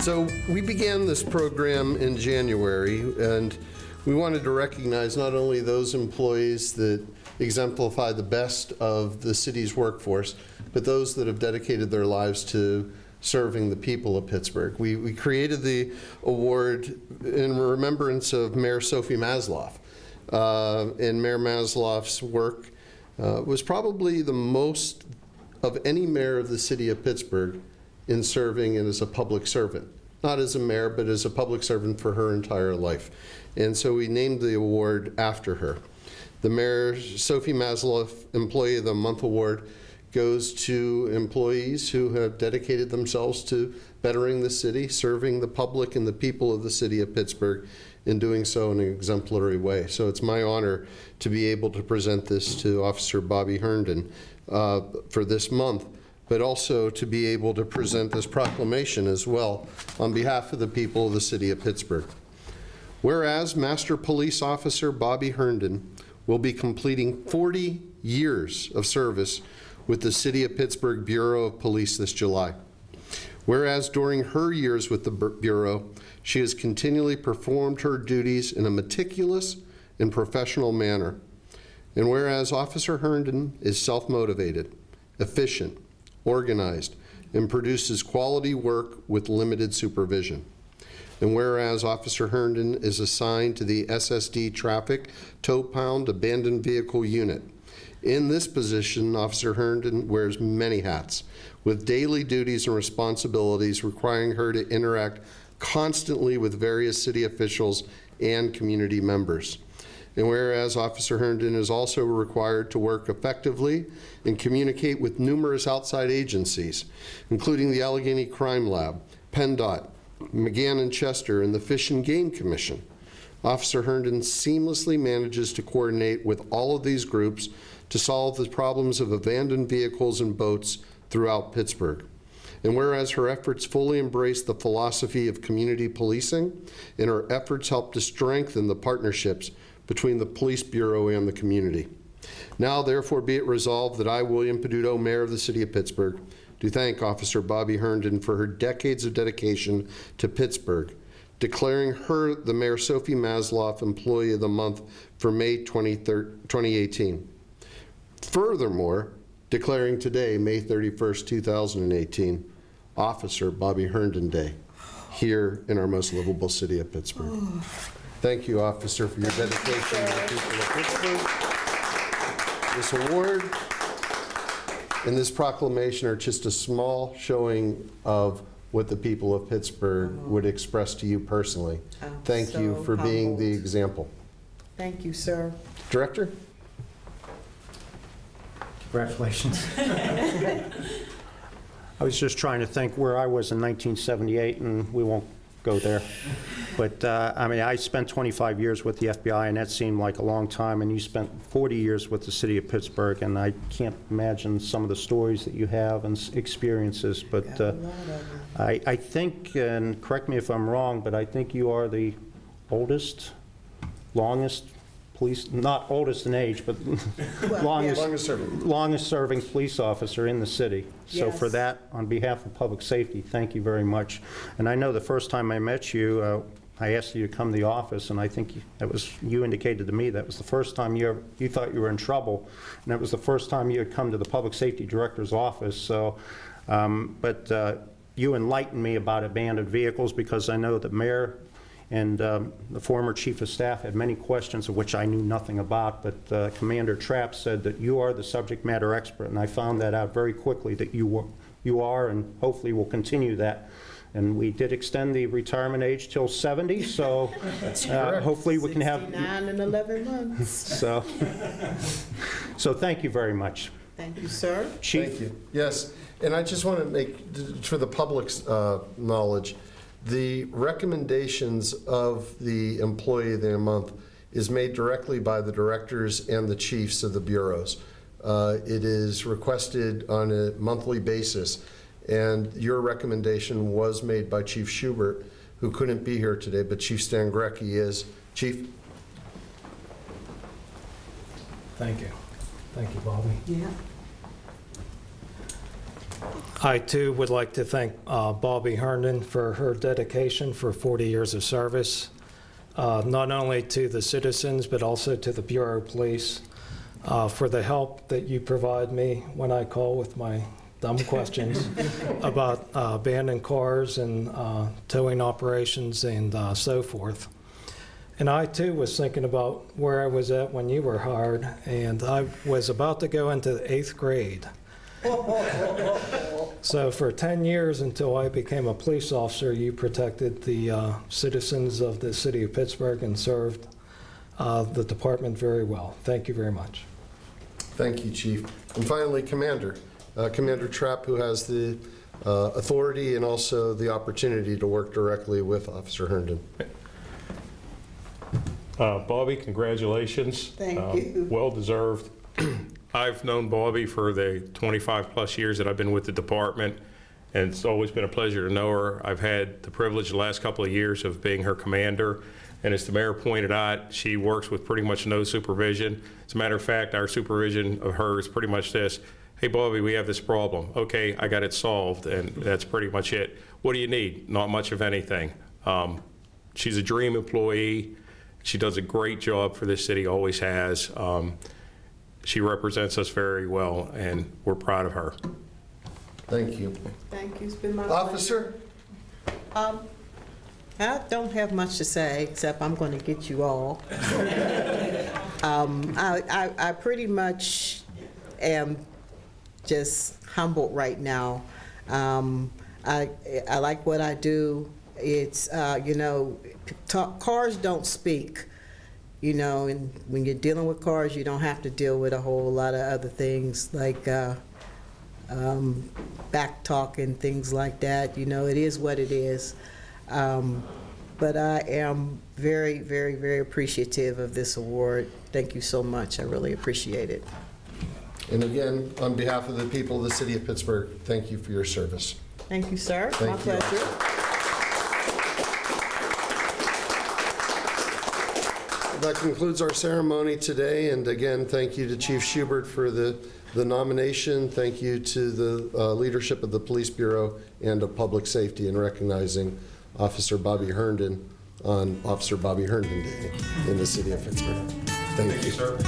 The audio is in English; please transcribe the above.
So we began this program in January, and we wanted to recognize not only those employees that exemplify the best of the city's workforce, but those that have dedicated their lives to serving the people of Pittsburgh. We created the award in remembrance of Mayor Sophie Masloff. And Mayor Masloff's work was probably the most of any mayor of the city of Pittsburgh in serving and as a public servant. Not as a mayor, but as a public servant for her entire life. And so we named the award after her. The Mayor Sophie Masloff Employee of the Month Award goes to employees who have dedicated themselves to bettering the city, serving the public and the people of the city of Pittsburgh, in doing so in an exemplary way. So it's my honor to be able to present this to Officer Bobby Herndon for this month, but also to be able to present this proclamation as well on behalf of the people of the city of Pittsburgh. Whereas Master Police Officer Bobby Herndon will be completing 40 years of service with the City of Pittsburgh Bureau of Police this July. Whereas during her years with the Bureau, she has continually performed her duties in a meticulous and professional manner. And whereas Officer Herndon is self-motivated, efficient, organized, and produces quality work with limited supervision. And whereas Officer Herndon is assigned to the SSD Traffic Tow Pound Abandoned Vehicle Unit. In this position, Officer Herndon wears many hats, with daily duties and responsibilities requiring her to interact constantly with various city officials and community members. And whereas Officer Herndon is also required to work effectively and communicate with numerous outside agencies, including the Allegheny Crime Lab, PennDOT, McGann and Chester, and the Fish and Game Commission. Officer Herndon seamlessly manages to coordinate with all of these groups to solve the problems of abandoned vehicles and boats throughout Pittsburgh. And whereas her efforts fully embrace the philosophy of community policing, and her efforts help to strengthen the partnerships between the Police Bureau and the community. Now, therefore, be it resolved that I, William Peduto, Mayor of the City of Pittsburgh, do thank Officer Bobby Herndon for her decades of dedication to Pittsburgh, declaring her the Mayor Sophie Masloff Employee of the Month for May 2018. Furthermore, declaring today, May 31st, 2018, Officer Bobby Herndon Day, here in our most livable city of Pittsburgh. Thank you, Officer, for your dedication to the people of Pittsburgh. This award and this proclamation are just a small showing of what the people of Pittsburgh would express to you personally. Thank you for being the example. Thank you, sir. Director? Congratulations. I was just trying to think where I was in 1978, and we won't go there. But I mean, I spent 25 years with the FBI, and that seemed like a long time, and you spent 40 years with the city of Pittsburgh, and I can't imagine some of the stories that you have and experiences, but I think, and correct me if I'm wrong, but I think you are the oldest, longest police, not oldest in age, but longest serving police officer in the city. So Yes. for that, on behalf of public safety, thank you very much. And I know the first time I met you, I asked you to come to the office, and I think you indicated to me that was the first time you thought you were in trouble, and that was the first time you had come to the public safety director's office. So, you enlightened me about abandoned vehicles, because I know the mayor and the former chief of staff had many questions of which I knew nothing about, but Commander Trapp said that you are the subject matter expert, and I found that out very quickly, that you are, and hopefully will continue that. And we did extend the retirement age till 70, so hopefully we can have 69 and 11 months. So thank you very much. Thank you, sir. Chief? Thank you. Yes, and I just want to make, for the public's knowledge, the recommendations of the Employee of the Month is made directly by the directors and the chiefs of the bureaus. It is requested on a monthly basis, and your recommendation was made by Chief Schubert, who couldn't be here today, but Chief Stan Grecki is. Chief? Thank you. Thank you, Bobby. Yeah. I too would like to thank Bobby Herndon for her dedication for 40 years of service, not only to the citizens, but also to the Bureau of Police, for the help that you provide me when I call with my dumb questions about abandoned cars and towing operations and so forth. And I too was thinking about where I was at when you were hired, and I was about to go into the 8th grade. So for 10 years until I became a police officer, you protected the citizens of the city of Pittsburgh and served the department very well. Thank you very much. Thank you, Chief. And finally, Commander. Commander Trapp, who has the authority and also the opportunity to work directly with Officer Herndon. Bobby, congratulations. Thank you. Well deserved. I've known Bobby for the 25-plus years that I've been with the department, and it's always been a pleasure to know her. I've had the privilege the last couple of years of being her commander, and as the mayor pointed out, she works with pretty much no supervision. As a matter of fact, our supervision of her is pretty much this: hey, Bobby, we have this problem. Okay, I got it solved, and that's pretty much it. What do you need? Not much of anything. She's a dream employee. She does a great job for this city, always has. She represents us very well, and we're proud of her. Thank you. Thank you. It's been my pleasure. Officer? I don't have much to say, except I'm going to get you all. I pretty much am just humbled right now. I like what I do. It's, cars don't speak, and when you're dealing with cars, you don't have to deal with a whole lot of other things like back talk and things like that. It is what it is. But I am very, very, very appreciative of this award. Thank you so much. I really appreciate it. And again, on behalf of the people of the city of Pittsburgh, thank you for your service. Thank you, sir. Thank My you, pleasure. That concludes our ceremony today, and again, thank you to Chief Schubert for the nomination. Thank you to the leadership of the Police Bureau and of Public Safety in recognizing Officer Bobby Herndon on Officer Bobby Herndon Day in the city of Pittsburgh. Thank you. Sir.